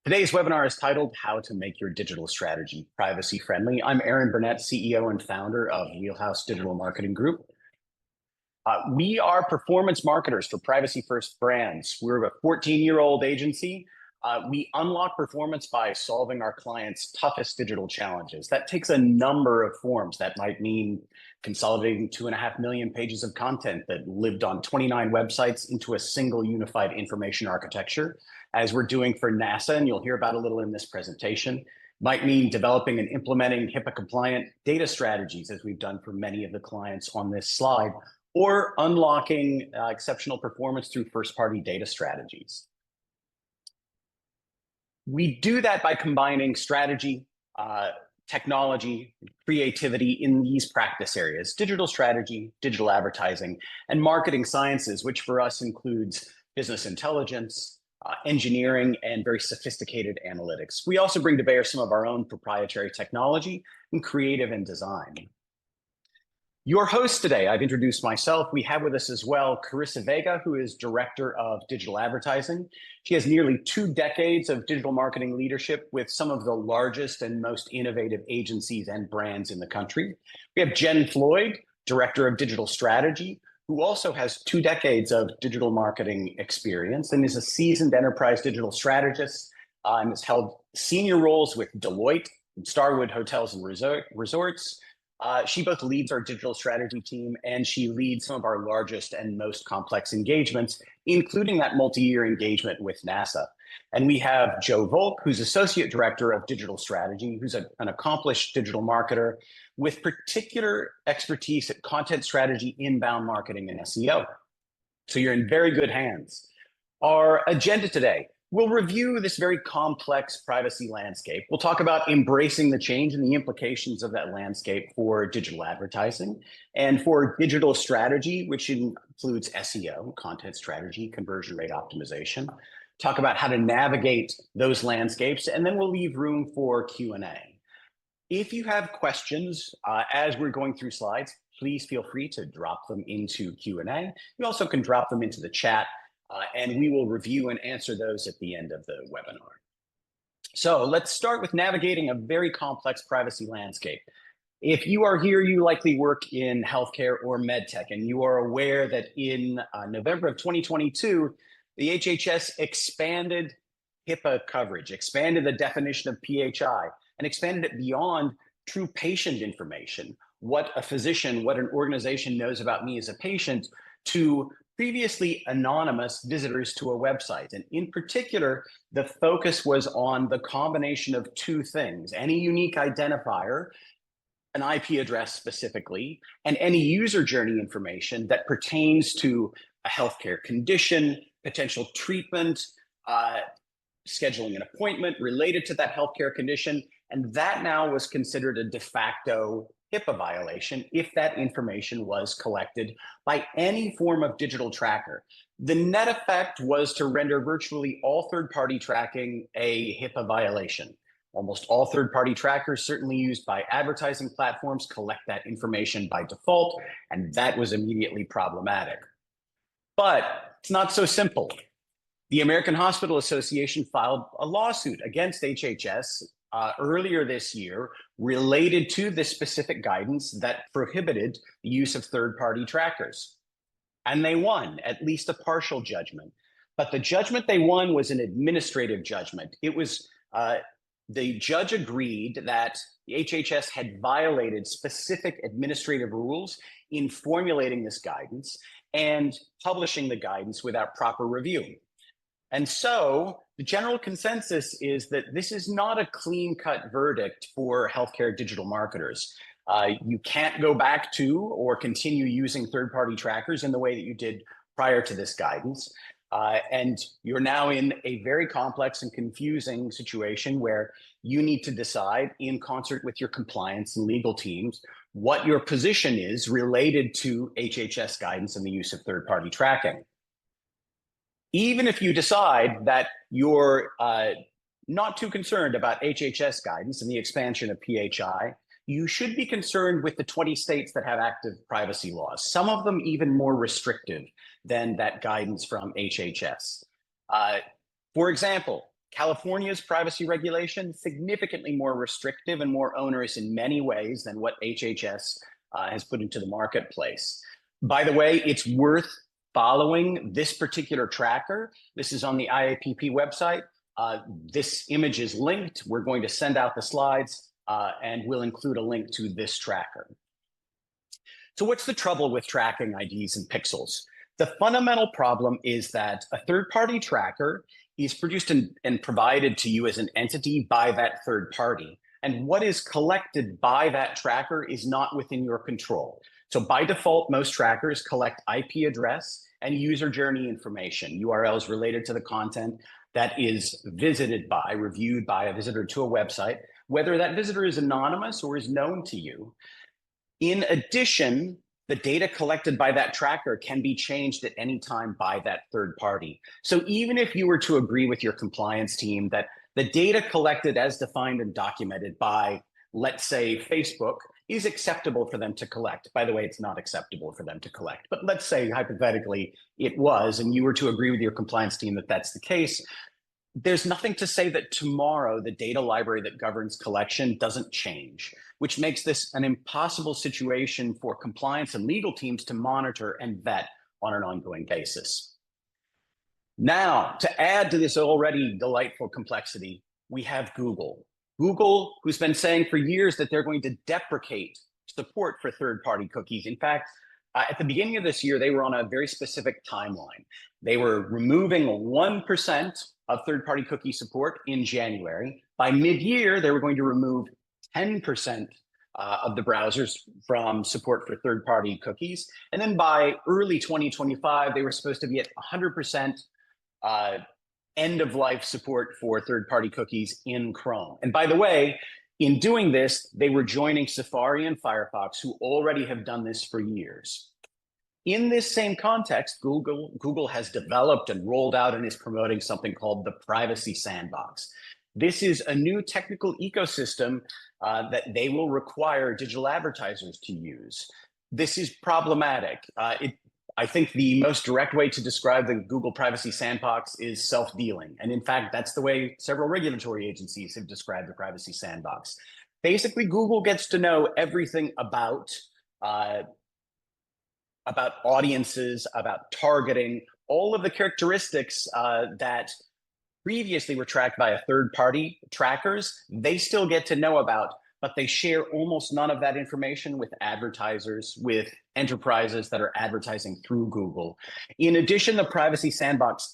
Today's webinar is titled How to Make Your Digital Strategy Privacy Friendly. I'm Aaron Burnett, CEO and founder of Wheelhouse Digital Marketing Group. We are performance marketers for privacy first brands. We're a 14-year-old agency. We unlock performance by solving our clients' toughest digital challenges. That takes a number of forms. That might mean consolidating 2.5 million pages of content that lived on 29 websites into a single unified information architecture, as we're doing for NASA, and you'll hear about a little in this presentation. Might mean developing and implementing HIPAA-compliant data strategies, as we've done for many of the clients on this slide, or unlocking exceptional performance through first-party data strategies. We do that by combining strategy, technology, creativity in these practice areas: digital strategy, digital advertising, and marketing sciences, which for us includes business intelligence, engineering, and very sophisticated analytics. We also bring to bear some of our own proprietary technology in creative and design. Your host today, I've introduced myself. We have with us as well Carissa Vega, who is Director of Digital Advertising. She has nearly 2 decades of digital marketing leadership with some of the largest and most innovative agencies and brands in the country. We have Jen Floyd, Director of Digital Strategy, who also has 2 decades of digital marketing experience and is a seasoned enterprise digital strategist and has held senior roles with Deloitte and Starwood Hotels and Resorts. She both leads our digital strategy team and she leads some of our largest and most complex engagements, including that multi-year engagement with NASA. And we have Joe Volk, who's Associate Director of Digital Strategy, who's an accomplished digital marketer with particular expertise at content strategy, inbound marketing, and SEO. So you're in very good hands. Our agenda today: we'll review this very complex privacy landscape. We'll talk about embracing the change and the implications of that landscape for digital advertising and for digital strategy, which includes SEO, content strategy, conversion rate optimization. Talk about how to navigate those landscapes, and then we'll leave room for Q&A. If you have questions as we're going through slides, please feel free to drop them into Q&A. You also can drop them into the chat, and we will review and answer those at the end of the webinar. So let's start with navigating a very complex privacy landscape. If you are here, you likely work in healthcare or medtech, and you are aware that in November of 2022, the HHS expanded HIPAA coverage, expanded the definition of PHI, and expanded it beyond true patient information, what a physician, what an organization knows about me as a patient, to previously anonymous visitors to a website. And in particular, the focus was on the combination of 2 things: any unique identifier, an IP address specifically, and any user journey information that pertains to a healthcare condition, potential treatment, scheduling an appointment related to that healthcare condition. And that now was considered a de facto HIPAA violation if that information was collected by any form of digital tracker. The net effect was to render virtually all third-party tracking a HIPAA violation. Almost all third-party trackers, certainly used by advertising platforms, collect that information by default, and that was immediately problematic. But it's not so simple. The American Hospital Association filed a lawsuit against HHS earlier this year related to this specific guidance that prohibited the use of third-party trackers. And they won at least a partial judgment. But the judgment they won was an administrative judgment. It was the judge agreed that the HHS had violated specific administrative rules in formulating this guidance and publishing the guidance without proper review. And so the general consensus is that this is not a clean-cut verdict for healthcare digital marketers. You can't go back to or continue using third-party trackers in the way that you did prior to this guidance. And you're now in a very complex and confusing situation where you need to decide, in concert with your compliance and legal teams, what your position is related to HHS guidance and the use of third-party tracking. Even if you decide that you're not too concerned about HHS guidance and the expansion of PHI, you should be concerned with the 20 states that have active privacy laws, some of them even more restrictive than that guidance from HHS. For example, California's privacy regulation, significantly more restrictive and more onerous in many ways than what HHS has put into the marketplace. By the way, it's worth following this particular tracker. This is on the IAPP website. This image is linked. We're going to send out the slides and we'll include a link to this tracker. So what's the trouble with tracking IDs and pixels? The fundamental problem is that a third-party tracker is produced and provided to you as an entity by that third party. And what is collected by that tracker is not within your control. So by default, most trackers collect IP address and user journey information, URLs related to the content that is visited by, reviewed by a visitor to a website, whether that visitor is anonymous or is known to you. In addition, the data collected by that tracker can be changed at any time by that third party. So even if you were to agree with your compliance team that the data collected as defined and documented by, let's say, Facebook is acceptable for them to collect. By the way, it's not acceptable for them to collect, but let's say hypothetically it was, and you were to agree with your compliance team that that's the case, there's nothing to say that tomorrow the data library that governs collection doesn't change, which makes this an impossible situation for compliance and legal teams to monitor and vet on an ongoing basis. Now, to add to this already delightful complexity, we have Google. Google, who's been saying for years that they're going to deprecate support for third-party cookies. In fact, at the beginning of this year, they were on a very specific timeline. They were removing 1% of third-party cookie support in January. By mid-year, they were going to remove 10% of the browsers from support for third-party cookies. And then by early 2025, they were supposed to be at 100% end-of-life support for third-party cookies in Chrome. And by the way, in doing this, they were joining Safari and Firefox, who already have done this for years. In this same context, Google has developed and rolled out and is promoting something called the Privacy Sandbox. This is a new technical ecosystem that they will require digital advertisers to use. This is problematic. I think the most direct way to describe the Google Privacy Sandbox is self-dealing. And in fact, that's the way several regulatory agencies have described the Privacy Sandbox. Basically, Google gets to know everything about audiences, about targeting, all of the characteristics that previously were tracked by a third-party trackers, they still get to know about, but they share almost none of that information with advertisers, with enterprises that are advertising through Google. In addition, the Privacy Sandbox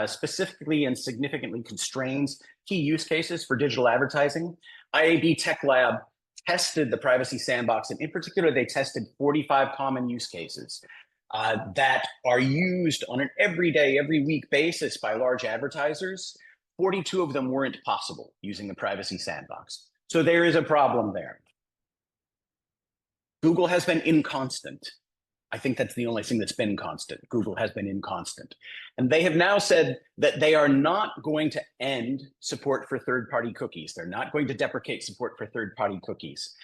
specifically and significantly constrains key use cases for digital advertising. IAB Tech Lab tested the Privacy Sandbox, and in particular, they tested 45 common use cases that are used on an everyday, every week basis by large advertisers. 42 of them weren't possible using the Privacy Sandbox. So there is a problem there. Google has been inconstant. I think that's the only thing that's been constant. Google has been inconstant. And they have now said that they are not going to end support for third-party cookies. They're not going to deprecate support for third-party cookies.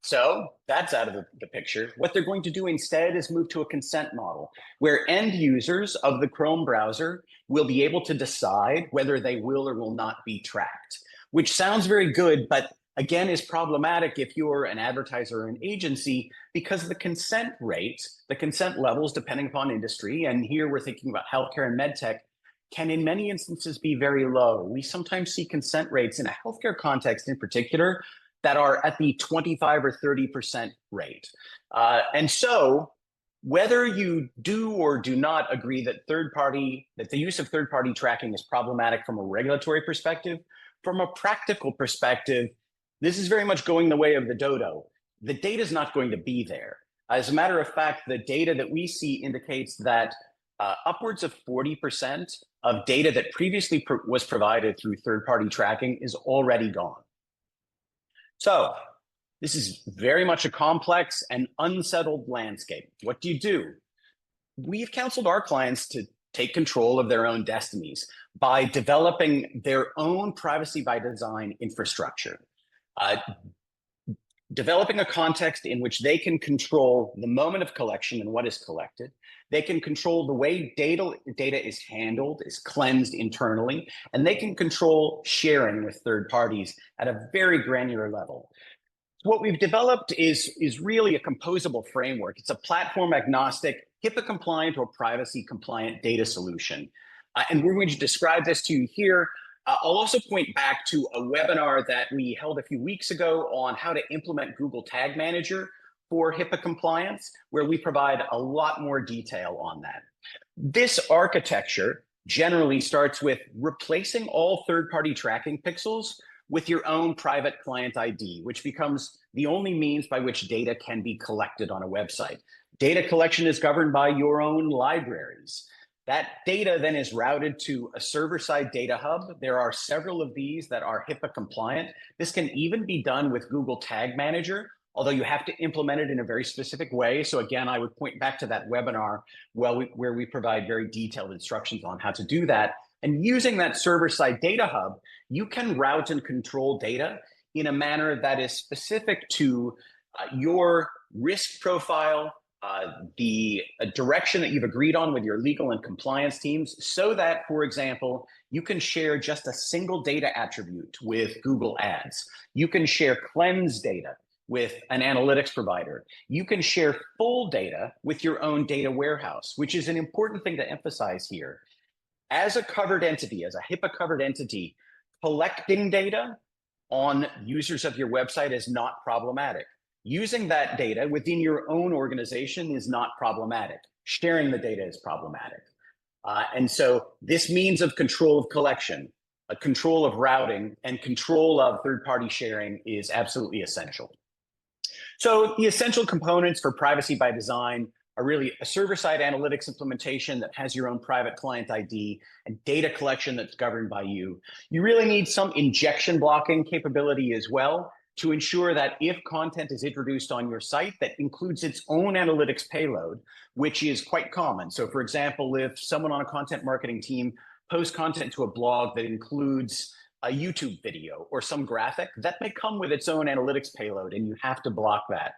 So that's out of the picture. What they're going to do instead is move to a consent model where end users of the Chrome browser will be able to decide whether they will or will not be tracked, which sounds very good, but again is problematic if you're an advertiser or an agency, because the consent rate, the consent levels, depending upon industry, and here we're thinking about healthcare and medtech, can in many instances be very low. We sometimes see consent rates in a healthcare context in particular that are at the 25 or 30% rate. And so whether you do or do not agree that the use of third-party tracking is problematic from a regulatory perspective, from a practical perspective, this is very much going the way of the dodo. The data is not going to be there. As a matter of fact, the data that we see indicates that upwards of 40% of data that previously was provided through third-party tracking is already gone. So this is very much a complex and unsettled landscape. What do? We've counseled our clients to take control of their own destinies by developing their own privacy by design infrastructure, developing a context in which they can control the moment of collection and what is collected. They can control the way data is handled, is cleansed internally, and they can control sharing with third parties at a very granular level. What we've developed is really a composable framework. It's a platform agnostic, HIPAA compliant or privacy compliant data solution. And we're going to describe this to you here. I'll also point back to a webinar that we held a few weeks ago on how to implement Google Tag Manager for HIPAA compliance, where we provide a lot more detail on that. This architecture generally starts with replacing all third-party tracking pixels with your own private client ID, which becomes the only means by which data can be collected on a website. Data collection is governed by your own libraries. That data then is routed to a server-side data hub. There are several of these that are HIPAA compliant. This can even be done with Google Tag Manager, although you have to implement it in a very specific way. So again, I would point back to that webinar where we provide very detailed instructions on how to do that. And using that server-side data hub, you can route and control data in a manner that is specific to your risk profile, the direction that you've agreed on with your legal and compliance teams, so that, for example, you can share just a single data attribute with Google Ads. You can share cleansed data with an analytics provider. You can share full data with your own data warehouse, which is an important thing to emphasize here. As a covered entity, as a HIPAA covered entity, collecting data on users of your website is not problematic. Using that data within your own organization is not problematic. Sharing the data is problematic. And so this means of control of collection, a control of routing, and control of third-party sharing is absolutely essential. So the essential components for privacy by design are really a server-side analytics implementation that has your own private client ID and data collection that's governed by you. You really need some injection blocking capability as well to ensure that if content is introduced on your site that includes its own analytics payload, which is quite common. So for example, if someone on a content marketing team posts content to a blog that includes a YouTube video or some graphic, that may come with its own analytics payload, and you have to block that.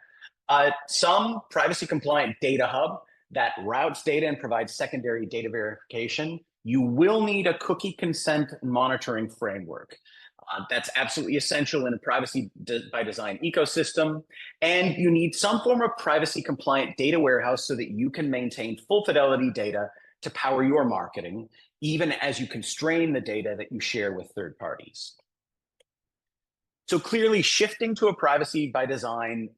Some privacy compliant data hub that routes data and provides secondary data verification, you will need a cookie consent and monitoring framework. That's absolutely essential in a privacy by design ecosystem. And you need some form of privacy compliant data warehouse so that you can maintain full fidelity data to power your marketing, even as you constrain the data that you share with third parties. So clearly shifting to a privacy by design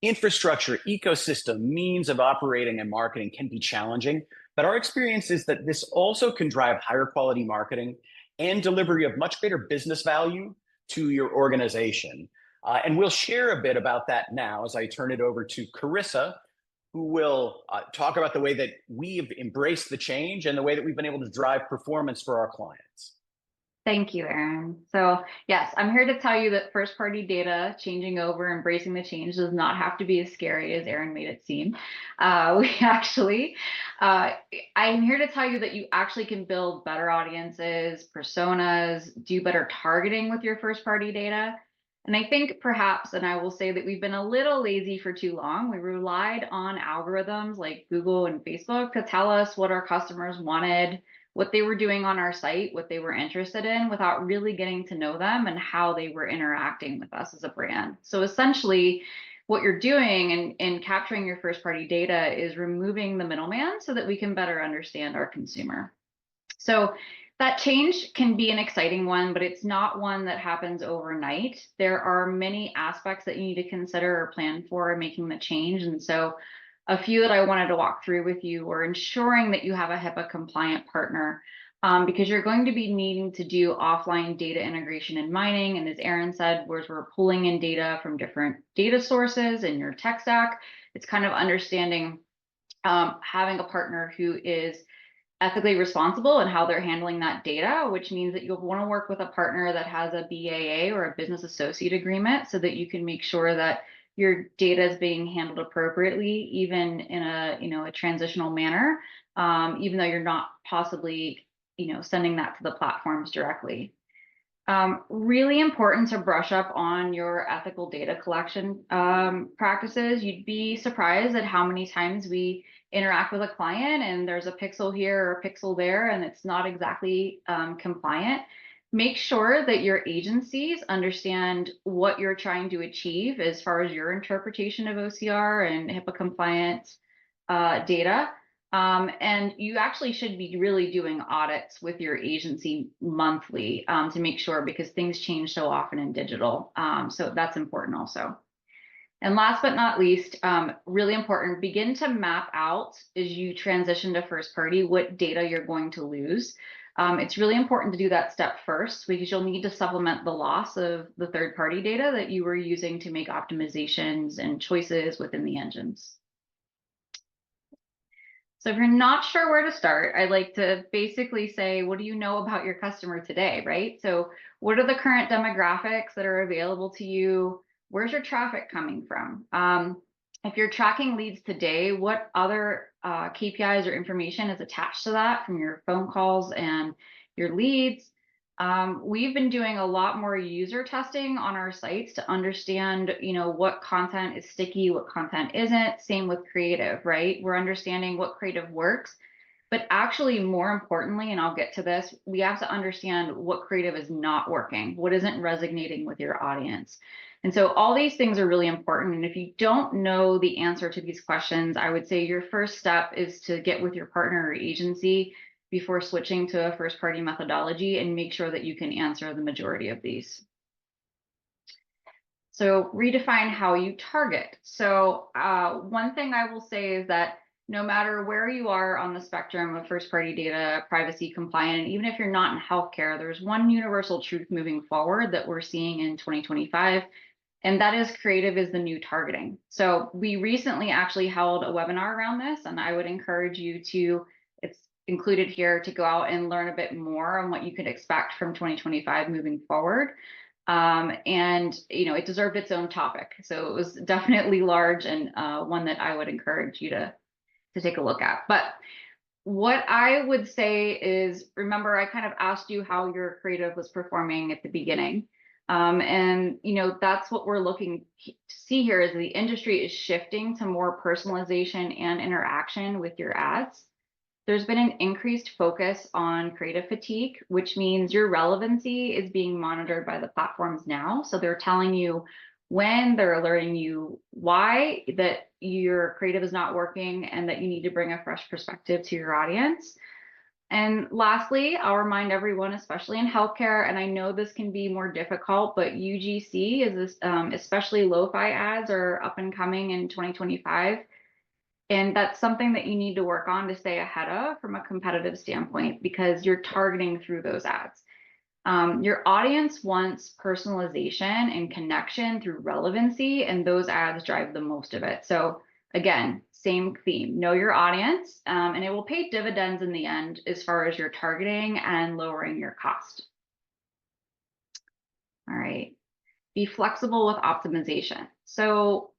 infrastructure, ecosystem, means of operating and marketing can be challenging, but our experience is that this also can drive higher quality marketing and delivery of much greater business value to your organization. And we'll share a bit about that now as I turn it over to Carissa, who will talk about the way that we've embraced the change and the way that we've been able to drive performance for our clients. Thank you, Aaron. So yes, I'm here to tell you that first-party data changing over, embracing the change does not have to be as scary as Aaron made it seem. I'm here to tell you that you actually can build better audiences, personas, do better targeting with your first-party data. And I think perhaps, and I will say that we've been a little lazy for too long. We relied on algorithms like Google and Facebook to tell us what our customers wanted, what they were doing on our site, what they were interested in, without really getting to know them and how they were interacting with us as a brand. So essentially, what you're doing in capturing your first-party data is removing the middleman so that we can better understand our consumer. So that change can be an exciting one, but it's not one that happens overnight. There are many aspects that you need to consider or plan for making the change. And so a few that I wanted to walk through with you are ensuring that you have a HIPAA compliant partner, because you're going to be needing to do offline data integration and mining. And as Aaron said, whereas we're pulling in data from different data sources in your tech stack, it's kind of understanding having a partner who is ethically responsible and how they're handling that data, which means that you'll want to work with a partner that has a BAA or a business associate agreement so that you can make sure that your data is being handled appropriately, even in a transitional manner, even though you're not possibly sending that to the platforms directly. Really important to brush up on your ethical data collection practices. You'd be surprised at how many times we interact with a client and there's a pixel here or a pixel there and it's not exactly compliant, make sure that your agencies understand what you're trying to achieve as far as your interpretation of OCR and HIPAA compliant data. And you actually should be really doing audits with your agency monthly to make sure, because things change so often in digital. So that's important also. And last but not least, really important, begin to map out as you transition to first party what data you're going to lose. It's really important to do that step first, because you'll need to supplement the loss of the third party data that you were using to make optimizations and choices within the engines. So if you're not sure where to start, I like to basically say, what do you know about your customer today, right? So what are the current demographics that are available to you? Where's your traffic coming from? If you're tracking leads today, what other KPIs or information is attached to that from your phone calls and your leads? We've been doing a lot more user testing on our sites to understand, what content is sticky, what content isn't. Same with creative, right? We're understanding what creative works, but actually more importantly, and I'll get to this, we have to understand what creative is not working, what isn't resonating with your audience. And so all these things are really important. And if you don't know the answer to these questions, I would say your first step is to get with your partner or agency before switching to a first party methodology and make sure that you can answer the majority of these. So redefine how you target. So one thing I will say is that no matter where you are on the spectrum of first party data, privacy compliant, and even if you're not in healthcare, there's one universal truth moving forward that we're seeing in 2025. And that is creative is the new targeting. So we recently actually held a webinar around this, and I would encourage you to, it's included here, to go out and learn a bit more on what you could expect from 2025 moving forward. And it deserved its own topic. So it was definitely large and one that I would encourage you to take a look at. But what I would say is, remember, I kind of asked you how your creative was performing at the beginning. And that's what we're looking to see here is the industry is shifting to more personalization and interaction with your ads. There's been an increased focus on creative fatigue, which means your relevancy is being monitored by the platforms now. So they're telling you when, they're alerting you why, that your creative is not working and that you need to bring a fresh perspective to your audience. And lastly, I'll remind everyone, especially in healthcare, and I know this can be more difficult, but UGC is this, especially lo-fi ads are up and coming in 2025. And that's something that you need to work on to stay ahead of from a competitive standpoint, because you're targeting through those ads. Your audience wants personalization and connection through relevancy, and those ads drive the most of it. So again, same theme, know your audience, and it will pay dividends in the end as far as your targeting and lowering your cost. All right, be flexible with optimization. So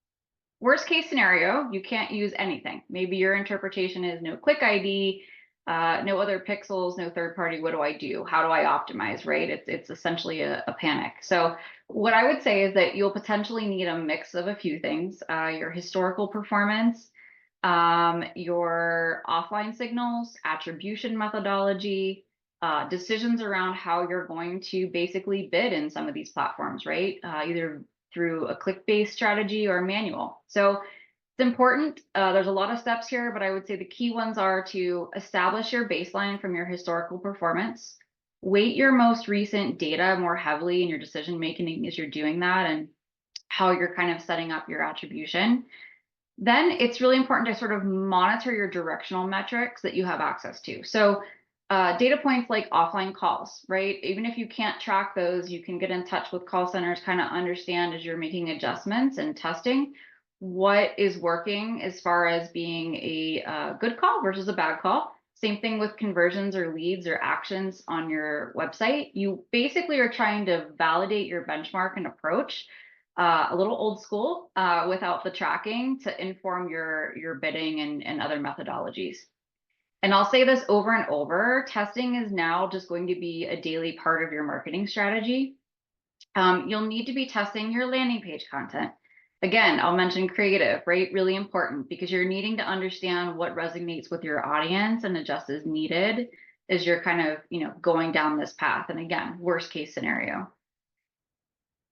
worst case scenario, you can't use anything. Maybe your interpretation is no click ID, no other pixels, no third party. What do I do? How do I optimize, right? It's essentially a panic. So what I would say is that you'll potentially need a mix of a few things, your historical performance, your offline signals, attribution methodology, decisions around how you're going to basically bid in some of these platforms, right? Either through a click-based strategy or manual. So it's important. There's a lot of steps here, but I would say the key ones are to establish your baseline from your historical performance, weight your most recent data more heavily in your decision making as you're doing that, and how you're kind of setting up your attribution. Then it's really important to sort of monitor your directional metrics that you have access to. So data points like offline calls, right? Even if you can't track those, you can get in touch with call centers, kind of understand as you're making adjustments and testing what is working as far as being a good call versus a bad call. Same thing with conversions or leads or actions on your website. You basically are trying to validate your benchmark and approach, a little old school, without the tracking to inform your bidding and other methodologies. And I'll say this over and over, testing is now just going to be a daily part of your marketing strategy. You'll need to be testing your landing page content, Again, I'll mention creative, right? Really important because you're needing to understand what resonates with your audience and adjust as needed as you're kind of, going down this path. And again, worst case scenario.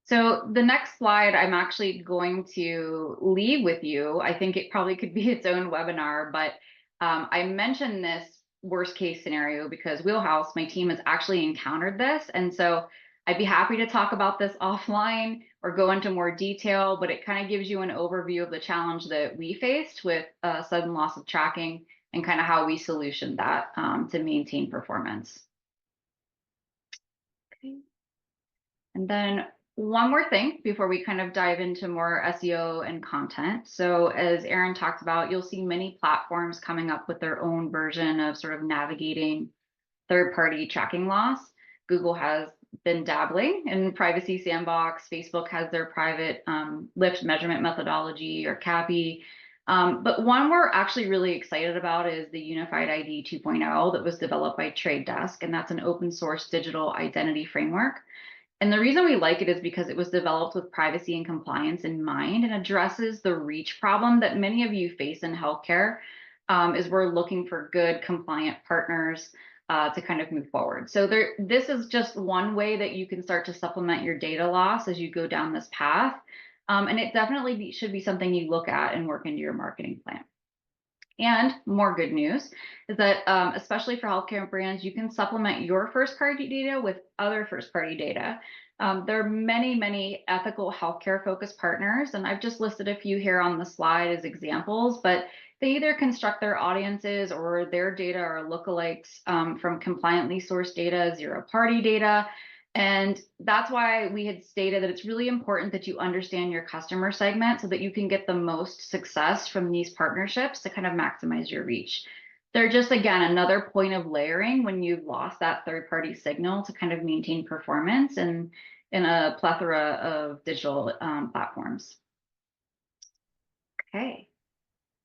So the next slide I'm actually going to leave with you. I think it probably could be its own webinar, but I mentioned this worst case scenario because Wheelhouse, my team has actually encountered this. And so I'd be happy to talk about this offline or go into more detail, but it kind of gives you an overview of the challenge that we faced with sudden loss of tracking and kind of how we solutioned that to maintain performance. Okay. And then one more thing before we kind of dive into more SEO and content. So as Aaron talked about, you'll see many platforms coming up with their own version of sort of navigating third-party tracking loss. Google has been dabbling in Privacy Sandbox. Facebook has their private lift measurement methodology, or CAPI. But one we're actually really excited about is the Unified ID 2.0 that was developed by Trade Desk, and that's an open source digital identity framework. And the reason we like it is because it was developed with privacy and compliance in mind and addresses the reach problem that many of you face in healthcare, is we're looking for good compliant partners to kind of move forward. So this is just one way that you can start to supplement your data loss as you go down this path. And it definitely should be something you look at and work into your marketing plan. And more good news is that, especially for healthcare brands, you can supplement your first-party data with other first-party data. There are many, many ethical healthcare-focused partners, and I've just listed a few here on the slide as examples, but they either construct their audiences or their data are lookalikes from compliantly sourced data, zero-party data. And that's why we had stated that it's really important that you understand your customer segment so that you can get the most success from these partnerships to kind of maximize your reach. They're just, again, another point of layering when you've lost that third-party signal to kind of maintain performance and in a plethora of digital platforms. Okay.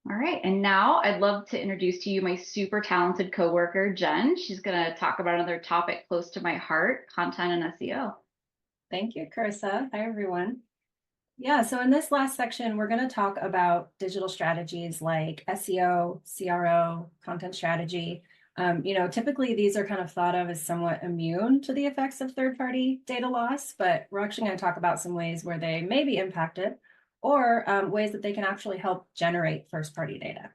All right, and now I'd love to introduce to you my super talented coworker, Jen. She's gonna talk about another topic close to my heart, content and SEO. Thank you, Carissa. Hi, everyone. Yeah, so in this last section, we're going to talk about digital strategies like SEO, CRO, content strategy. Typically these are kind of thought of as somewhat immune to the effects of third-party data loss, but we're actually going to talk about some ways where they may be impacted or ways that they can actually help generate first-party data.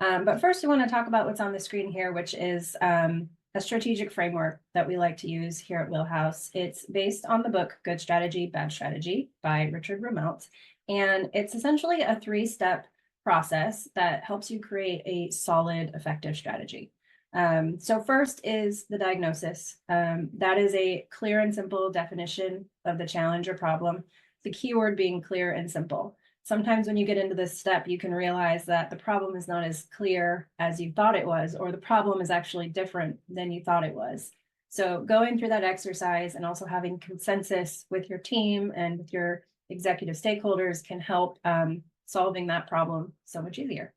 But first, we want to talk about what's on the screen here, which is a strategic framework that we like to use here at Wheelhouse. It's based on the book Good Strategy, Bad Strategy by Richard Rumelt. And it's essentially a 3-step process that helps you create a solid, effective strategy. So first is the diagnosis. That is a clear and simple definition of the challenge or problem, the keyword being clear and simple. Sometimes when you get into this step, you can realize that the problem is not as clear as you thought it was, or the problem is actually different than you thought it was. So going through that exercise and also having consensus with your team and with your executive stakeholders can help solving that problem so much easier.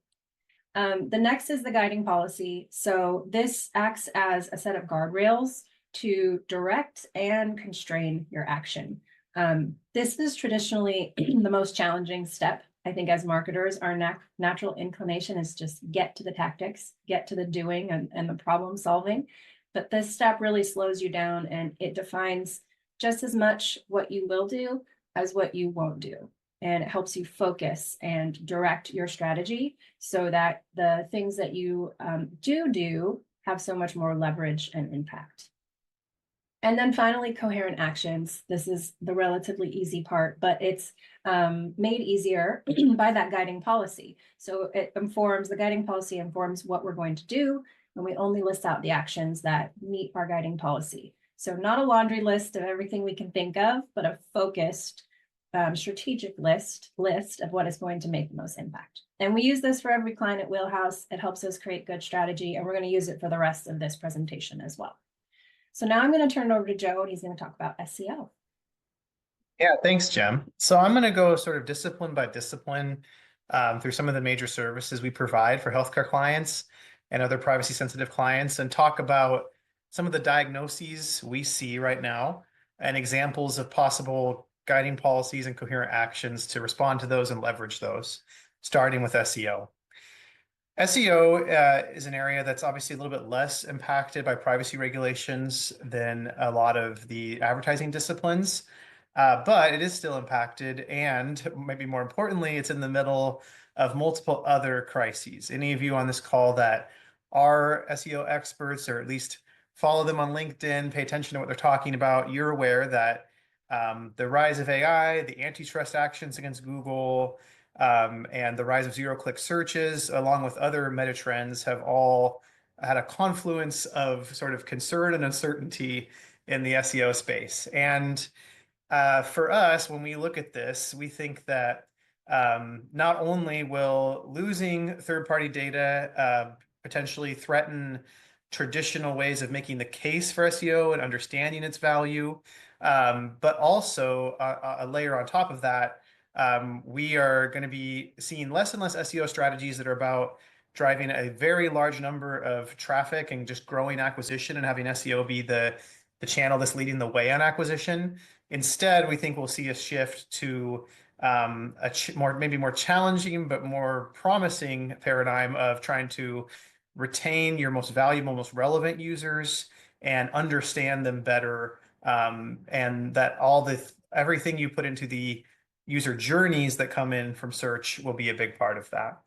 The next is the guiding policy. So this acts as a set of guardrails to direct and constrain your action. This is traditionally the most challenging step. I think as marketers, our natural inclination is just get to the tactics, get to the doing and the problem solving. But this step really slows you down and it defines just as much what you will do as what you won't do. And it helps you focus and direct your strategy so that the things that you do have so much more leverage and impact. And then finally, coherent actions. This is the relatively easy part, but it's made easier by that guiding policy. So the guiding policy informs what we're going to do, and we only list out the actions that meet our guiding policy. So not a laundry list of everything we can think of, but a focused strategic list of what is going to make the most impact. And we use this for every client at Wheelhouse. It helps us create good strategy, and we're going to use it for the rest of this presentation as well. So now I'm going to turn it over to Joe, and he's going to talk about SEO. Yeah, thanks, Jem. So I'm going to go sort of discipline by discipline through some of the major services we provide for healthcare clients and other privacy-sensitive clients, and talk about some of the diagnoses we see right now and examples of possible guiding policies and coherent actions to respond to those and leverage those, starting with SEO. SEO is an area that's obviously a little bit less impacted by privacy regulations than a lot of the advertising disciplines, but it is still impacted, and maybe more importantly, it's in the middle of multiple other crises. Any of you on this call that are SEO experts, or at least follow them on LinkedIn, pay attention to what they're talking about, you're aware that the rise of AI, the antitrust actions against Google, and the rise of zero-click searches, along with other meta trends, have all had a confluence of sort of concern and uncertainty in the SEO space. And for us, when we look at this, we think that not only will losing third-party data potentially threaten traditional ways of making the case for SEO and understanding its value, but also a layer on top of that, we are going to be seeing less and less SEO strategies that are about driving a very large number of traffic and just growing acquisition and having SEO be the channel that's leading the way on acquisition. Instead, we think we'll see a shift to maybe more challenging but more promising paradigm of trying to retain your most valuable, most relevant users and understand them better, and that everything you put into the user journeys that come in from search will be a big part of that.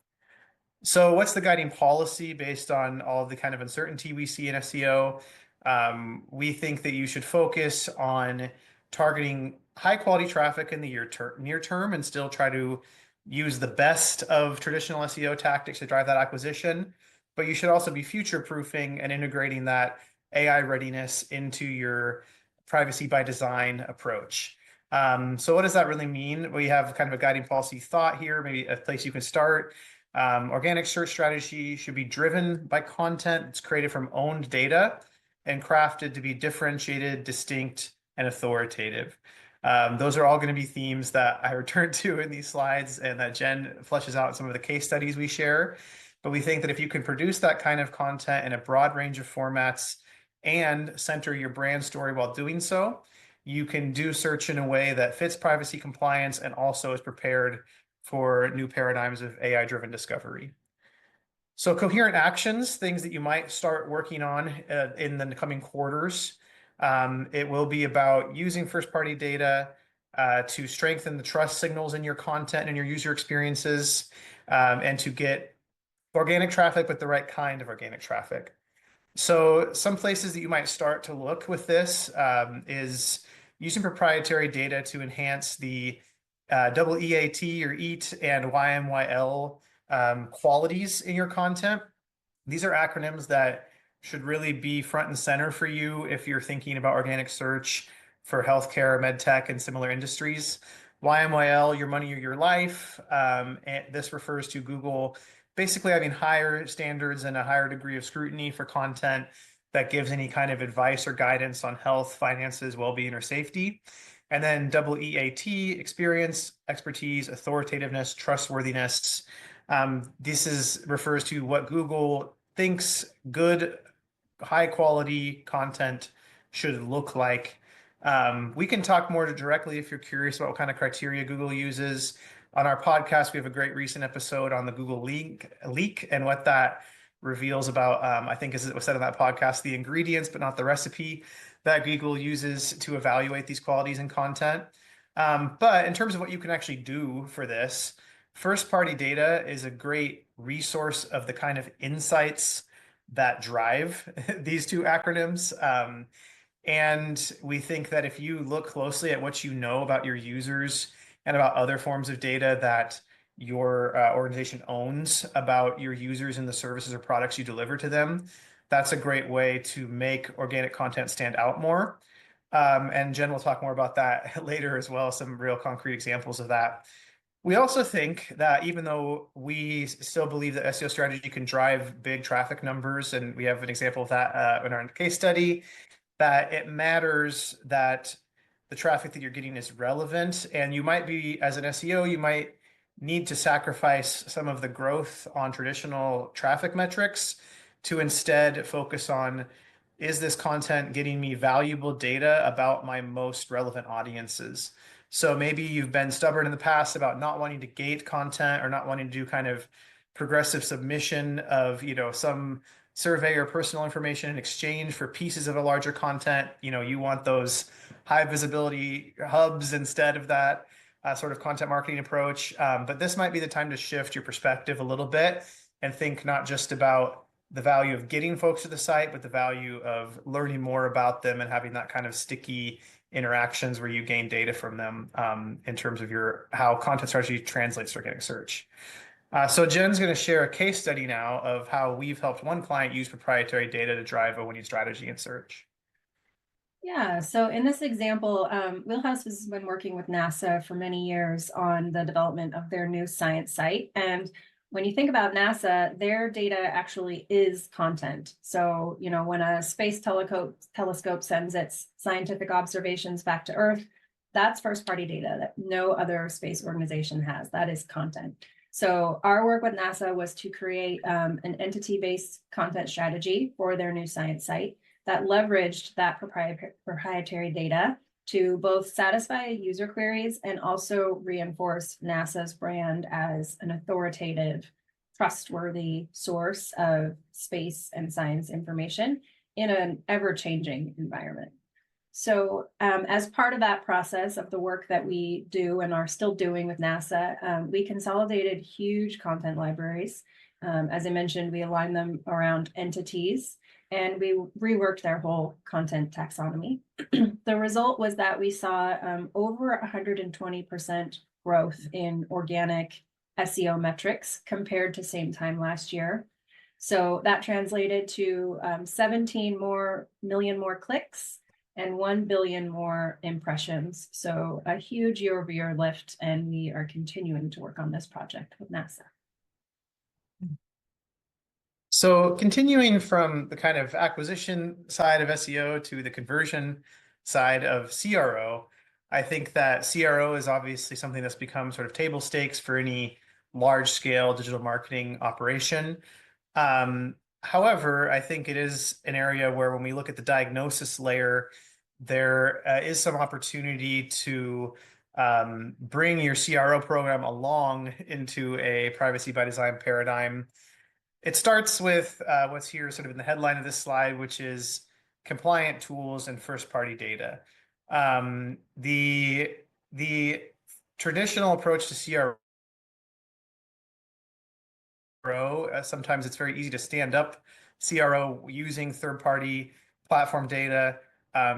So what's the guiding policy based on all the kind of uncertainty we see in SEO? We think that you should focus on targeting high quality traffic in the near term and still try to use the best of traditional SEO tactics to drive that acquisition. But you should also be future proofing and integrating that AI readiness into your privacy by design approach. So what does that really mean? We have kind of a guiding policy thought here, maybe a place you can start. Organic search strategy should be driven by content that's created from owned data and crafted to be differentiated, distinct, and authoritative. Those are all going to be themes that I return to in these slides and that Jen fleshes out in some of the case studies we share. But we think that if you can produce that kind of content in a broad range of formats and center your brand story while doing so, you can do search in a way that fits privacy compliance and also is prepared for new paradigms of AI-driven discovery. So coherent actions, things that you might start working on in the coming quarters. It will be about using first-party data to strengthen the trust signals in your content and your user experiences, and to get organic traffic, but the right kind of organic traffic. So some places that you might start to look with this is using proprietary data to enhance the EAT or EAT and YMYL qualities in your content. These are acronyms that should really be front and center for you if you're thinking about organic search for healthcare, med tech, and similar industries. YMYL, your money or your life. And this refers to Google basically having higher standards and a higher degree of scrutiny for content that gives any kind of advice or guidance on health, finances, well-being, or safety. And then EAT, experience, expertise, authoritativeness, trustworthiness. This refers to what Google thinks good, high-quality content should look like. We can talk more directly if you're curious about what kind of criteria Google uses. On our podcast, we have a great recent episode on the Google leak and what that reveals about, I think as it was said on that podcast, the ingredients, but not the recipe that Google uses to evaluate these qualities in content. But in terms of what you can actually do for this, first-party data is a great resource of the kind of insights that drive these two acronyms. And we think that if you look closely at what you know about your users and about other forms of data that your organization owns about your users and the services or products you deliver to them, that's a great way to make organic content stand out more. And Jen will talk more about that later as well, some real concrete examples of that. We also think that even though we still believe that SEO strategy can drive big traffic numbers, and we have an example of that in our case study, that it matters that the traffic that you're getting is relevant. And you might be, as an SEO, you might need to sacrifice some of the growth on traditional traffic metrics to instead focus on is this content getting me valuable data about my most relevant audiences? So maybe you've been stubborn in the past about not wanting to gate content or not wanting to do kind of progressive submission of, some survey or personal information in exchange for pieces of a larger content. You want those high visibility hubs instead of that sort of content marketing approach. But this might be the time to shift your perspective a little bit and think not just about the value of getting folks to the site, but the value of learning more about them and having that kind of sticky interactions where you gain data from them in terms of how content strategy translates to organic search. So Jen's going to share a case study now of how we've helped one client use proprietary data to drive a winning strategy in search. Yeah, so in this example, Wheelhouse has been working with NASA for many years on the development of their new science site. And when you think about NASA, their data actually is content. So, when a space telescope sends its scientific observations back to Earth, that's first-party data that no other space organization has. That is content. So our work with NASA was to create an entity-based content strategy for their new science site that leveraged that proprietary data to both satisfy user queries and also reinforce NASA's brand as an authoritative, trustworthy source of space and science information in an ever-changing environment. So as part of that process of the work that we do and are still doing with NASA, we consolidated huge content libraries. As I mentioned, we aligned them around entities, and we reworked their whole content taxonomy. The result was that we saw over 120% growth in organic SEO metrics compared to same time last year. So that translated to 17 million more clicks and 1 billion more impressions. So a huge year-over-year lift, and we are continuing to work on this project with NASA. So continuing from the kind of acquisition side of SEO to the conversion side of CRO, I think that CRO is obviously something that's become sort of table stakes for any large-scale digital marketing operation. However, I think it is an area where when we look at the diagnosis layer, there is some opportunity to bring your CRO program along into a privacy by design paradigm. It starts with what's here sort of in the headline of this slide, which is compliant tools and first-party data. The traditional approach to CRO, sometimes it's very easy to stand up CRO using third-party platform data.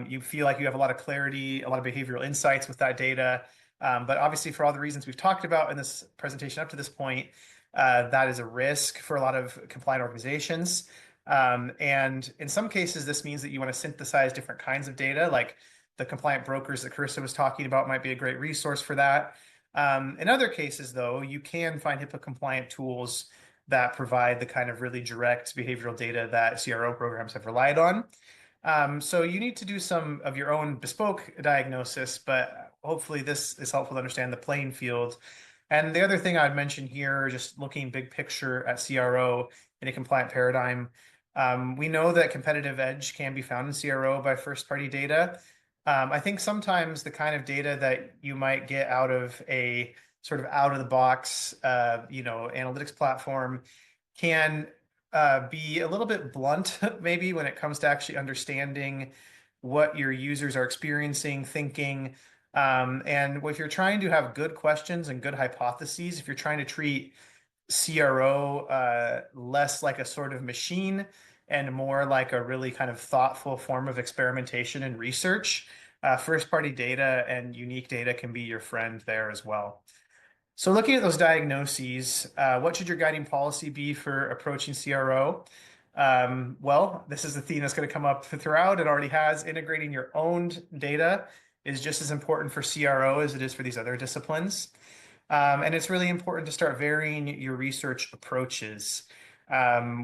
You feel like you have a lot of clarity, a lot of behavioral insights with that data. But obviously, for all the reasons we've talked about in this presentation up to this point, that is a risk for a lot of compliant organizations. And in some cases, this means that you want to synthesize different kinds of data, like the compliant brokers that Carissa was talking about might be a great resource for that. In other cases, though, you can find HIPAA compliant tools that provide the kind of really direct behavioral data that CRO programs have relied on. So you need to do some of your own bespoke diagnosis, but hopefully this is helpful to understand the playing field. And the other thing I'd mention here, just looking big picture at CRO in a compliant paradigm, we know that competitive edge can be found in CRO by first-party data. I think sometimes the kind of data that you might get out of a sort of out-of-the-box, analytics platform can be a little bit blunt, maybe, when it comes to actually understanding what your users are experiencing, thinking. And if you're trying to have good questions and good hypotheses, if you're trying to treat CRO less like a sort of machine and more like a really kind of thoughtful form of experimentation and research, first-party data and unique data can be your friend there as well. So looking at those diagnoses, what should your guiding policy be for approaching CRO? Well, this is the theme that's going to come up throughout. It already has. Integrating your own data is just as important for CRO as it is for these other disciplines. And it's really important to start varying your research approaches.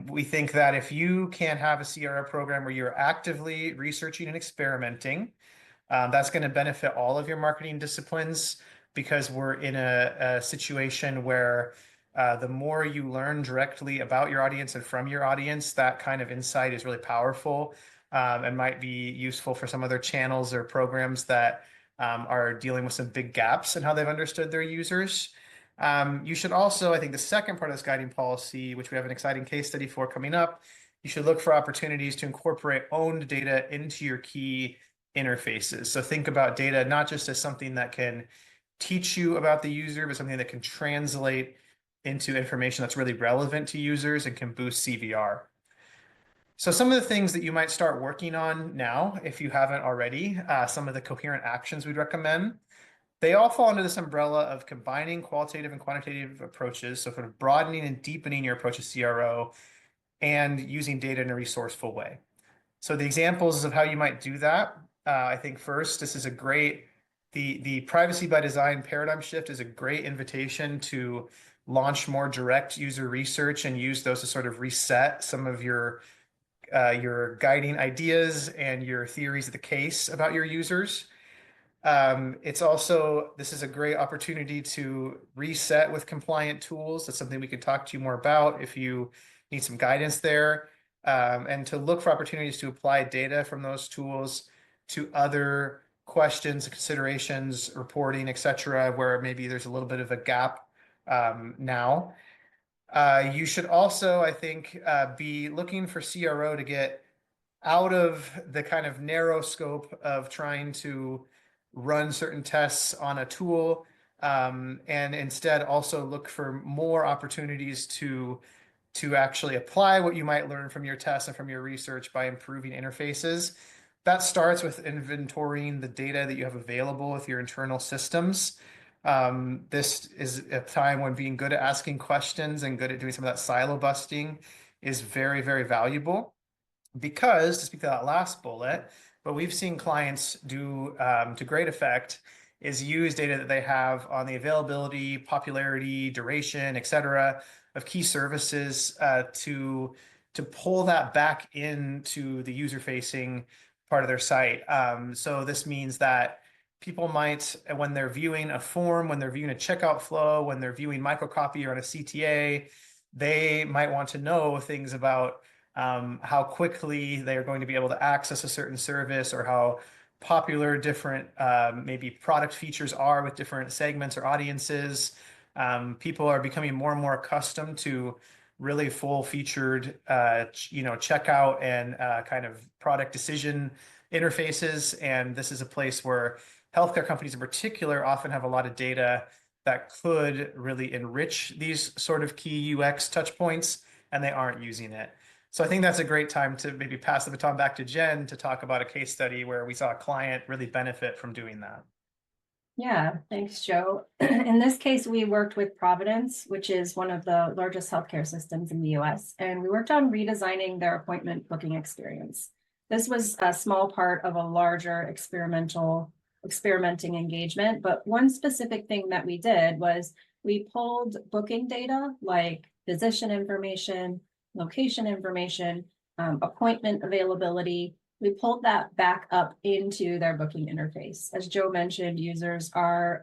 We think that if you can have a CRO program where you're actively researching and experimenting, that's going to benefit all of your marketing disciplines, because we're in a situation where the more you learn directly about your audience and from your audience, that kind of insight is really powerful. and might be useful for some other channels or programs that are dealing with some big gaps in how they've understood their users. You should also, I think the second part of this guiding policy, which we have an exciting case study for coming up, you should look for opportunities to incorporate owned data into your key interfaces. So think about data not just as something that can teach you about the user, but something that can translate into information that's really relevant to users and can boost CVR. So some of the things that you might start working on now, if you haven't already, some of the coherent actions we'd recommend, they all fall under this umbrella of combining qualitative and quantitative approaches. So sort of broadening and deepening your approach to CRO and using data in a resourceful way. So the examples of how you might do that, I think first, this is a great, the privacy by design paradigm shift is a great invitation to launch more direct user research and use those to sort of reset some of your guiding ideas and your theories of the case about your users. It's also, this is a great opportunity to reset with compliant tools. That's something we could talk to you more about if you need some guidance there. And to look for opportunities to apply data from those tools to other questions, considerations, reporting, etc., where maybe there's a little bit of a gap now. You should also, I think, be looking for CRO to get out of the kind of narrow scope of trying to run certain tests on a tool, and instead also look for more opportunities to actually apply what you might learn from your tests and from your research by improving interfaces. That starts with inventorying the data that you have available with your internal systems. This is a time when being good at asking questions and good at doing some of that silo busting is very, very valuable. Because, to speak to that last bullet, what we've seen clients do to great effect is use data that they have on the availability, popularity, duration, etc., of key services to pull that back into the user-facing part of their site. So this means that people might, when they're viewing a form, when they're viewing a checkout flow, when they're viewing microcopy or on a CTA, they might want to know things about how quickly they're going to be able to access a certain service, or how popular different maybe product features are with different segments or audiences. People are becoming more and more accustomed to really full featured checkout and kind of product decision interfaces. And this is a place where healthcare companies in particular often have a lot of data that could really enrich these sort of key UX touch points, and they aren't using it. So I think that's a great time to maybe pass the baton back to Jen to talk about a case study where we saw a client really benefit from doing that. Yeah, thanks, Joe. In this case, we worked with Providence, which is one of the largest healthcare systems in the US, and we worked on redesigning their appointment booking experience. This was a small part of a larger experimenting engagement, but one specific thing that we did was we pulled booking data like physician information, location information, appointment availability. We pulled that back up into their booking interface. As Joe mentioned, users are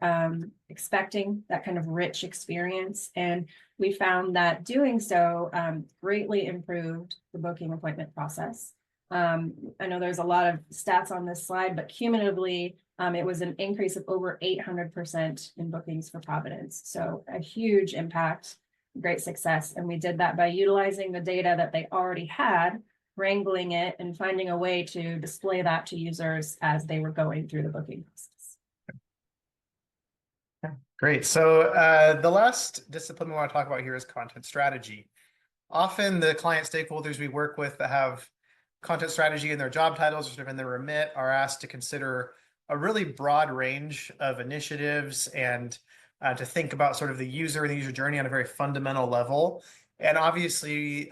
expecting that kind of rich experience, and we found that doing so greatly improved the booking appointment process. I know there's a lot of stats on this slide, but cumulatively, it was an increase of over 800% in bookings for Providence. So a huge impact, great success. And we did that by utilizing the data that they already had, wrangling it, and finding a way to display that to users as they were going through the booking process. Great. So the last discipline we want to talk about here is content strategy. Often the client stakeholders we work with that have content strategy in their job titles or sort of in their remit are asked to consider a really broad range of initiatives and to think about sort of the user and the user journey on a very fundamental level. And obviously,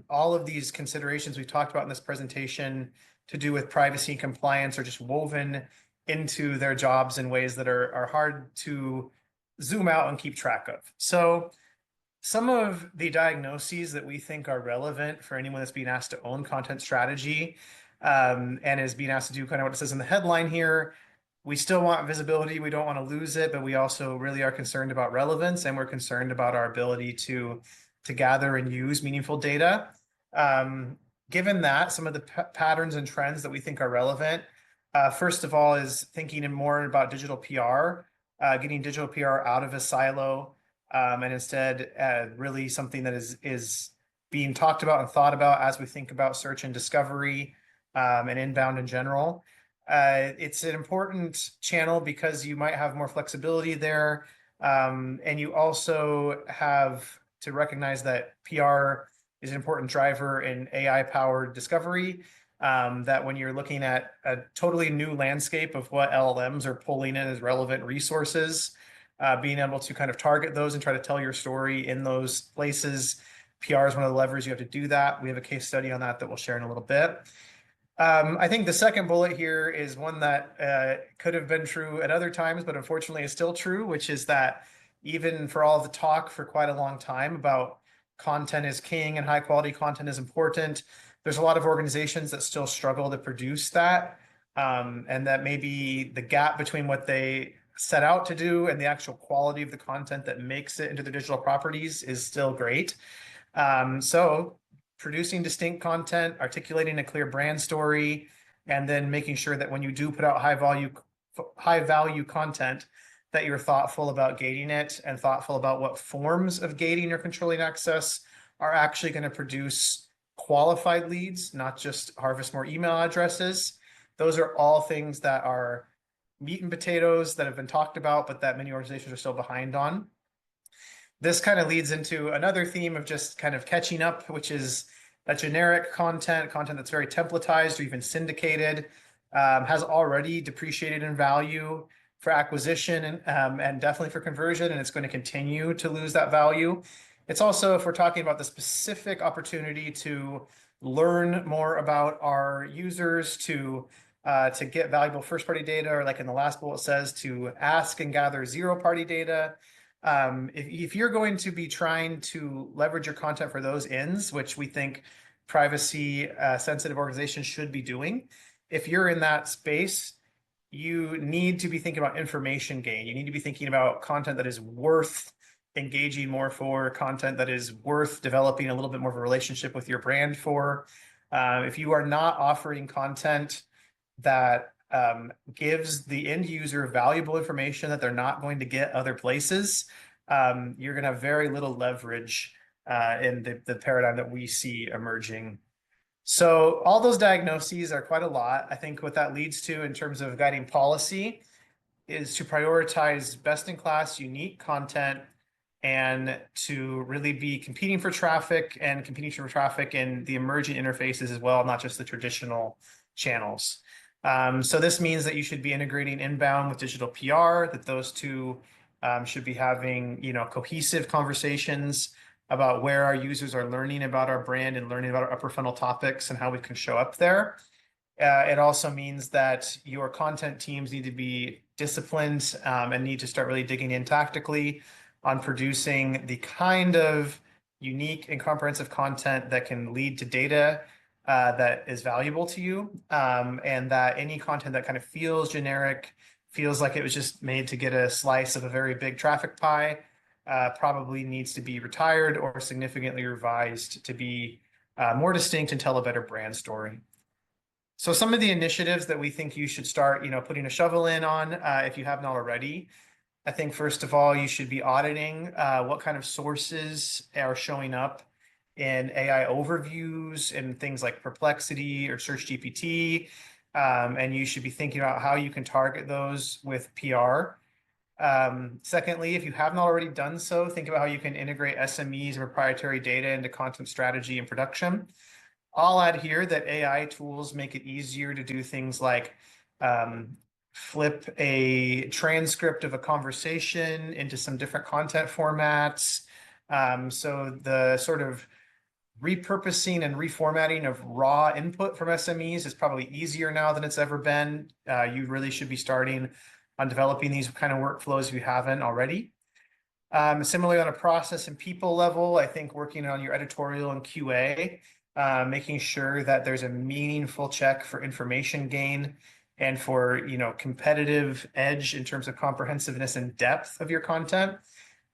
all of these considerations we've talked about in this presentation to do with privacy and compliance are just woven into their jobs in ways that are hard to zoom out and keep track of. So some of the diagnoses that we think are relevant for anyone that's being asked to own content strategy and is being asked to do kind of what it says in the headline here. We still want visibility. We don't want to lose it, but we also really are concerned about relevance, and we're concerned about our ability to gather and use meaningful data. given that, some of the patterns and trends that we think are relevant, first of all, is thinking more about digital PR, getting digital PR out of a silo, and instead really something that is being talked about and thought about as we think about search and discovery, and inbound in general. It's an important channel because you might have more flexibility there, and you also have to recognize that PR is an important driver in AI-powered discovery. That when you're looking at a totally new landscape of what LLMs are pulling in as relevant resources, being able to kind of target those and try to tell your story in those places, PR is one of the levers you have to do that. We have a case study on that we'll share in a little bit. I think the second bullet here is one that could have been true at other times, but unfortunately is still true, which is that even for all the talk for quite a long time about content is king and high quality content is important, there's a lot of organizations that still struggle to produce that. And that maybe the gap between what they set out to do and the actual quality of the content that makes it into their digital properties is still great. So producing distinct content, articulating a clear brand story, and then making sure that when you do put out high value content, that you're thoughtful about gating it and thoughtful about what forms of gating or controlling access are actually going to produce qualified leads, not just harvest more email addresses. Those are all things that are meat and potatoes that have been talked about, but that many organizations are still behind on. This kind of leads into another theme of just kind of catching up, which is that generic content that's very templatized or even syndicated, has already depreciated in value for acquisition and definitely for conversion, and it's going to continue to lose that value. It's also, if we're talking about the specific opportunity to learn more about our users, to get valuable first-party data, or like in the last bullet says, to ask and gather zero-party data. If you're going to be trying to leverage your content for those ends, which we think privacy sensitive organizations should be doing, if you're in that space, you need to be thinking about information gain. You need to be thinking about content that is worth engaging more for, content that is worth developing a little bit more of a relationship with your brand for. If you are not offering content that gives the end user valuable information that they're not going to get other places, you're going to have very little leverage in the paradigm that we see emerging. So all those diagnoses are quite a lot. I think what that leads to in terms of guiding policy is to prioritize best-in-class, unique content and to really be competing for traffic and competing for traffic in the emerging interfaces as well, not just the traditional channels. So this means that you should be integrating inbound with digital PR, that those two should be having, cohesive conversations about where our users are learning about our brand and learning about our upper funnel topics and how we can show up there. It also means that your content teams need to be disciplined and need to start really digging in tactically on producing the kind of unique and comprehensive content that can lead to data that is valuable to you, and that any content that kind of feels generic, feels like it was just made to get a slice of a very big traffic pie, probably needs to be retired or significantly revised to be more distinct and tell a better brand story. So some of the initiatives that we think you should start, putting a shovel in on, if you haven't already, I think first of all, you should be auditing what kind of sources are showing up in AI overviews and things like Perplexity or Search GPT. And you should be thinking about how you can target those with PR. Secondly, if you haven't already done so, think about how you can integrate SMEs and proprietary data into content strategy and production. I'll add here that AI tools make it easier to do things like flip a transcript of a conversation into some different content formats. So the sort of repurposing and reformatting of raw input from SMEs is probably easier now than it's ever been. You really should be starting on developing these kind of workflows if you haven't already. Similarly, on a process and people level, I think working on your editorial and QA, making sure that there's a meaningful check for information gain and for competitive edge in terms of comprehensiveness and depth of your content.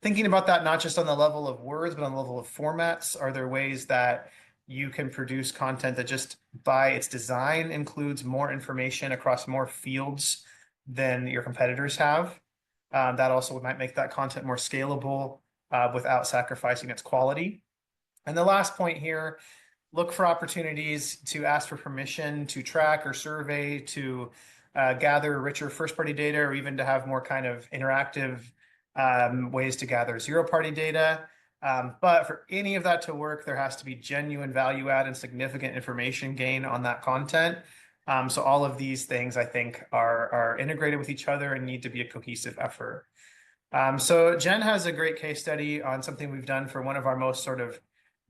Thinking about that not just on the level of words, but on the level of formats. Are there ways that you can produce content that just by its design includes more information across more fields than your competitors have. That also might make that content more scalable without sacrificing its quality. And the last point here, look for opportunities to ask for permission to track or survey, to gather richer first-party data, or even to have more kind of interactive ways to gather zero-party data. But for any of that to work, there has to be genuine value add and significant information gain on that content. So all of these things, I think, are integrated with each other and need to be a cohesive effort. So Jen has a great case study on something we've done for one of our most sort of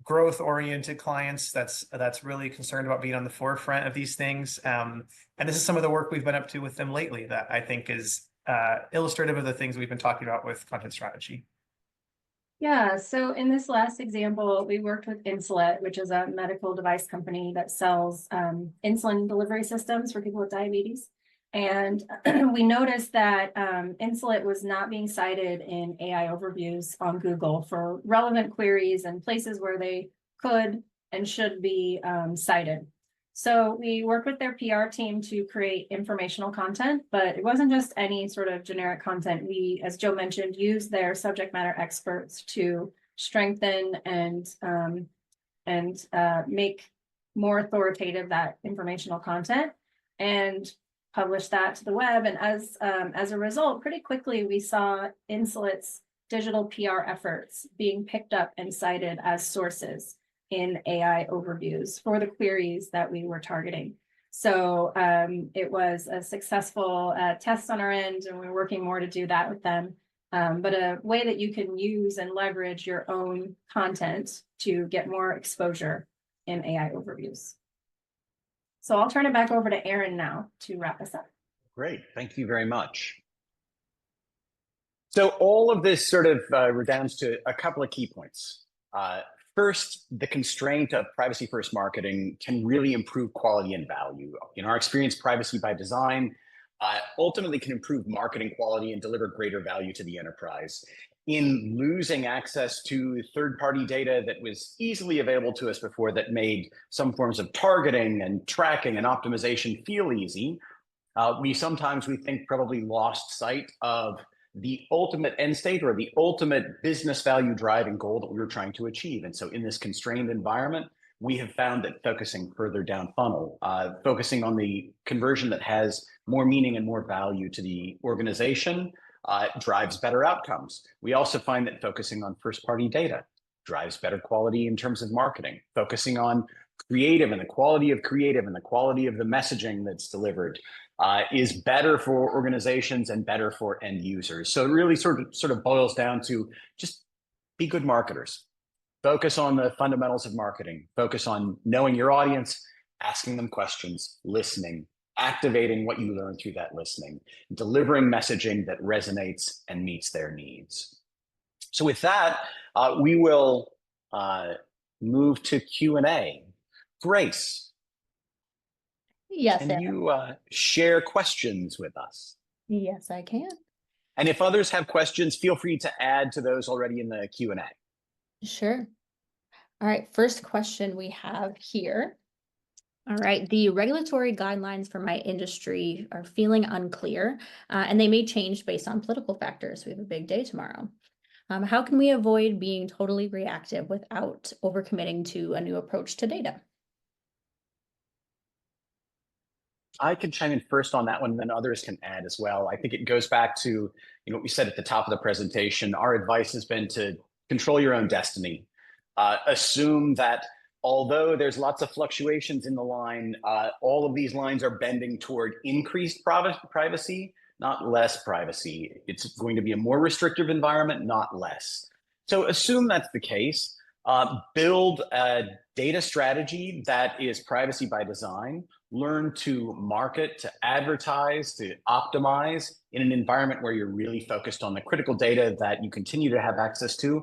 growth-oriented clients that's really concerned about being on the forefront of these things. And this is some of the work we've been up to with them lately that I think is illustrative of the things we've been talking about with content strategy. Yeah, so in this last example, we worked with Insulet, which is a medical device company that sells insulin delivery systems for people with diabetes. And we noticed that Insulet was not being cited in AI overviews on Google for relevant queries and places where they could and should be cited. So we worked with their PR team to create informational content, but it wasn't just any sort of generic content. We, as Joe mentioned, used their subject matter experts to strengthen and make more authoritative that informational content and publish that to the web. And as a result, pretty quickly, we saw Insulet's digital PR efforts being picked up and cited as sources in AI overviews for the queries that we were targeting. So it was a successful test on our end, and we're working more to do that with them. But a way that you can use and leverage your own content to get more exposure in AI overviews. So I'll turn it back over to Aaron now to wrap us up. Great, thank you very much. So all of this sort of redounds to a couple of key points. First, the constraint of privacy-first marketing can really improve quality and value. In our experience, privacy by design ultimately can improve marketing quality and deliver greater value to the enterprise. In losing access to third-party data that was easily available to us before, that made some forms of targeting and tracking and optimization feel easy, we think probably lost sight of the ultimate end state or the ultimate business value driving goal that we were trying to achieve. And so in this constrained environment, we have found that focusing further down funnel, focusing on the conversion that has more meaning and more value to the organization, drives better outcomes. We also find that focusing on first-party data drives better quality in terms of marketing. Focusing on creative and the quality of creative and the quality of the messaging that's delivered is better for organizations and better for end users. So it really sort of boils down to just be good marketers. Focus on the fundamentals of marketing. Focus on knowing your audience, asking them questions, listening, activating what you learn through that listening, delivering messaging that resonates and meets their needs. So with that, we will move to Q&A. Grace. Yes, can you share questions with us? Yes, I can. And if others have questions, feel free to add to those already in the Q&A. Sure. All right, first question we have here. All right, the regulatory guidelines for my industry are feeling unclear, and they may change based on political factors. We have a big day tomorrow. How can we avoid being totally reactive without overcommitting to a new approach to data? I can chime in first on that one, and then others can add as well. I think it goes back to what we said at the top of the presentation. Our advice has been to control your own destiny. Assume that although there's lots of fluctuations in the line, all of these lines are bending toward increased privacy, not less privacy. It's going to be a more restrictive environment, not less. So assume that's the case. Build a data strategy that is privacy by design. Learn to market, to advertise, to optimize in an environment where you're really focused on the critical data that you continue to have access to,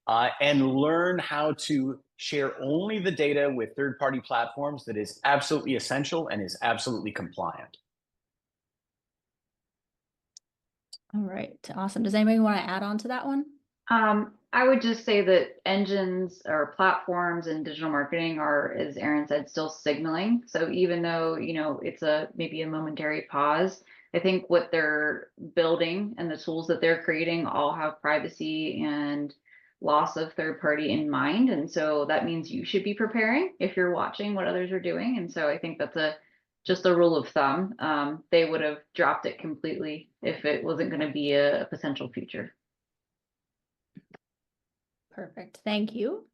and learn how to share only the data with third-party platforms that is absolutely essential and is absolutely compliant. All right, awesome. Does anybody want to add on to that one? I would just say that engines or platforms and digital marketing are, as Aaron said, still signaling. So even though, it's maybe a momentary pause, I think what they're building and the tools that they're creating all have privacy and loss of third party in mind. And so that means you should be preparing if you're watching what others are doing. And so I think that's just a rule of thumb. They would have dropped it completely if it wasn't going to be a potential future. Perfect. Thank you.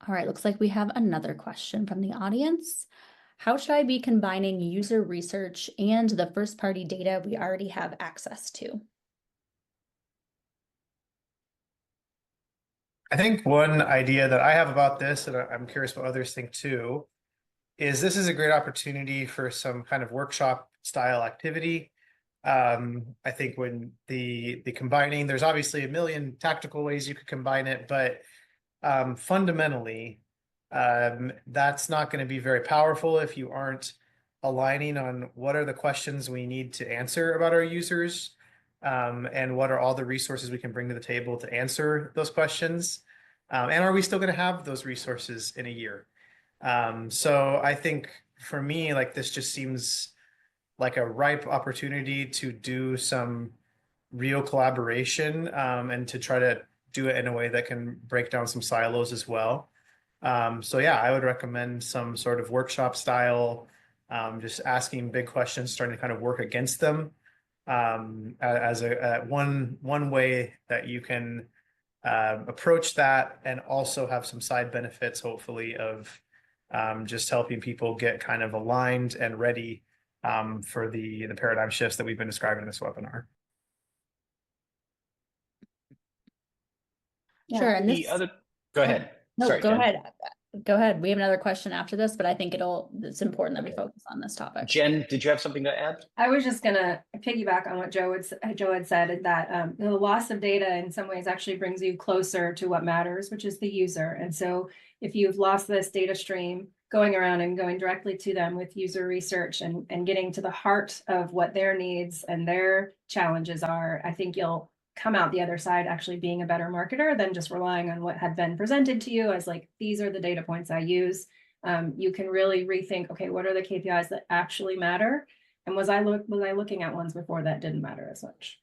All right, looks like we have another question from the audience. How should I be combining user research and the first-party data we already have access to? I think one idea that I have about this, and I'm curious what others think too, is this is a great opportunity for some kind of workshop style activity. I think when the combining, there's obviously a million tactical ways you could combine it, but fundamentally, that's not going to be very powerful if you aren't aligning on what are the questions we need to answer about our users, and what are all the resources we can bring to the table to answer those questions. And are we still going to have those resources in a year? So I think for me, like this just seems like a ripe opportunity to do some real collaboration, and to try to do it in a way that can break down some silos as well. So yeah, I would recommend some sort of workshop style, just asking big questions, starting to kind of work against them, as one way that you can approach that, and also have some side benefits, hopefully, of just helping people get kind of aligned and ready for the paradigm shifts that we've been describing in this webinar. Sure, and Go ahead. No, Sorry, go Jen. ahead. Go ahead. We have another question after this, but I think it's important that we focus on this topic. Jen, did you have something to add? I was just gonna piggyback on what Joe had said, that the loss of data in some ways actually brings you closer to what matters, which is the user. And so if you've lost this data stream, going around and going directly to them with user research and getting to the heart of what their needs and their challenges are, I think you'll come out the other side actually being a better marketer than just relying on what had been presented to you as like, these are the data points I use. You can really rethink, okay, what are the KPIs that actually matter? And was I looking at ones before that didn't matter as much?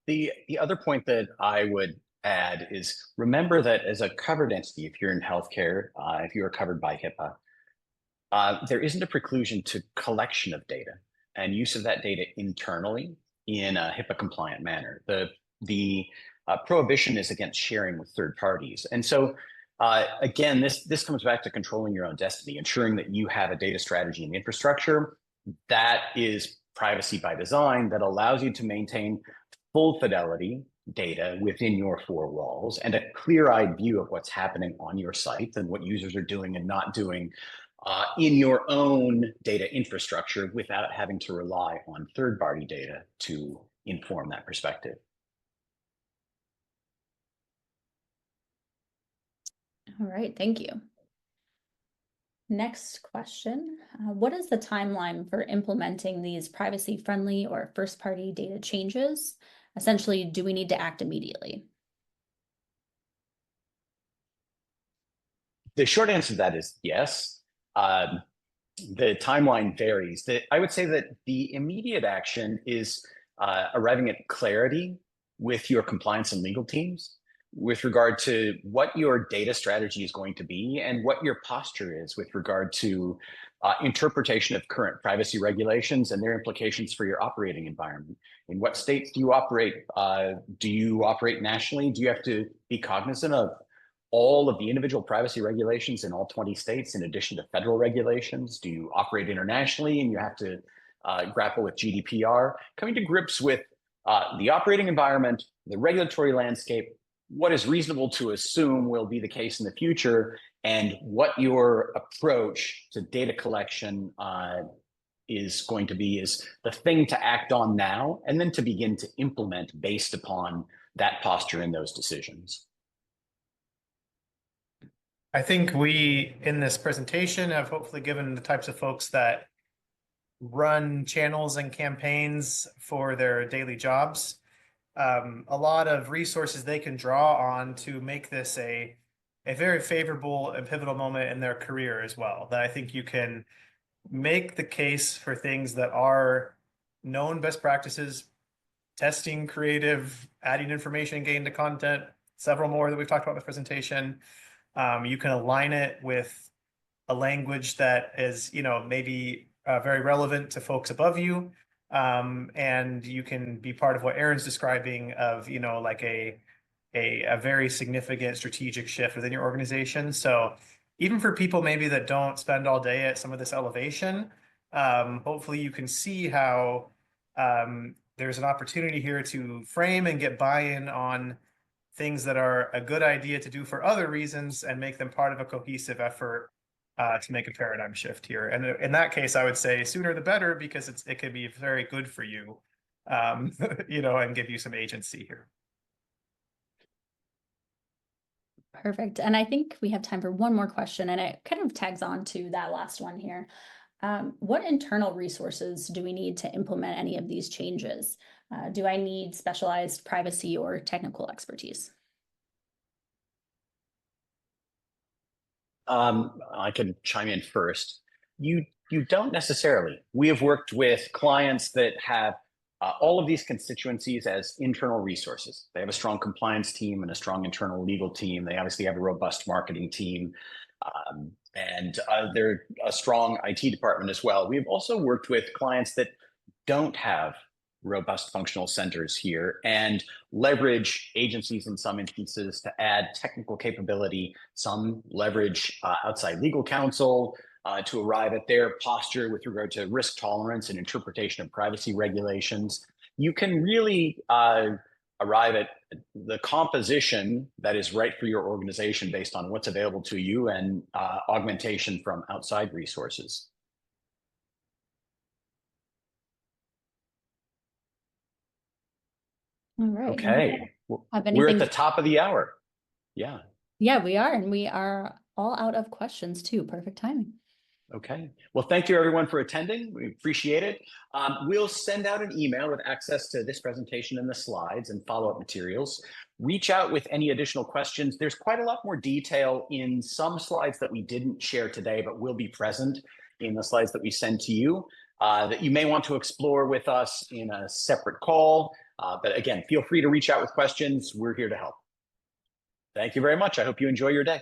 The other point that I would add is, remember that as a covered entity, if you're in healthcare, if you are covered by HIPAA, there isn't a preclusion to collection of data and use of that data internally in a HIPAA compliant manner. The prohibition is against sharing with third parties. And so again, this comes back to controlling your own destiny, ensuring that you have a data strategy and infrastructure that is privacy by design, that allows you to maintain full fidelity data within your four walls and a clear-eyed view of what's happening on your site and what users are doing and not doing in your own data infrastructure, without having to rely on third-party data to inform that perspective. All right, thank you. Next question. What is the timeline for implementing these privacy-friendly or first-party data changes? Essentially, do we need to act immediately? The short answer to that is yes. The timeline varies. I would say that the immediate action is arriving at clarity with your compliance and legal teams with regard to what your data strategy is going to be and what your posture is with regard to interpretation of current privacy regulations and their implications for your operating environment. In what states do you operate? Do you operate nationally? Do you have to be cognizant of all of the individual privacy regulations in all 20 states in addition to federal regulations? Do you operate internationally and you have to grapple with GDPR? Coming to grips with the operating environment, the regulatory landscape, what is reasonable to assume will be the case in the future, and what your approach to data collection is going to be is the thing to act on now, and then to begin to implement based upon that posture and those decisions. I think we, in this presentation, have hopefully given the types of folks that run channels and campaigns for their daily jobs a lot of resources they can draw on to make this a very favorable and pivotal moment in their career as well. That I think you can make the case for things that are known best practices, testing, creative, adding information, gain to content, several more that we've talked about in this presentation. You can align it with a language that is, maybe very relevant to folks above you. And you can be part of what Aaron's describing of, like a very significant strategic shift within your organization. So even for people maybe that don't spend all day at some of this elevation, hopefully you can see how there's an opportunity here to frame and get buy-in on things that are a good idea to do for other reasons and make them part of a cohesive effort to make a paradigm shift here. And in that case, I would say sooner the better, because it could be very good for you, and give you some agency here. Perfect. And I think we have time for one more question, and it kind of tags on to that last one here. What internal resources do we need to implement any of these changes? Do I need specialized privacy or technical expertise? I can chime in first. You don't necessarily. We have worked with clients that have all of these constituencies as internal resources. They have a strong compliance team and a strong internal legal team. They obviously have a robust marketing team, and they're a strong IT department as well. We've also worked with clients that don't have robust functional centers here and leverage agencies in some instances to add technical capability. Some leverage outside legal counsel to arrive at their posture with regard to risk tolerance and interpretation of privacy regulations. You can really arrive at the composition that is right for your organization based on what's available to you and augmentation from outside resources. All right. Okay. Have We're at anything? the top of the hour. Yeah. Yeah, we are. And we are all out of questions too. Perfect timing. Okay. Well, thank you everyone for attending. We appreciate it. We'll send out an email with access to this presentation and the slides and follow-up materials. Reach out with any additional questions. There's quite a lot more detail in some slides that we didn't share today, but will be present in the slides that we send to you that you may want to explore with us in a separate call. But again, feel free to reach out with questions. We're here to help. Thank you very much. I hope you enjoy your day.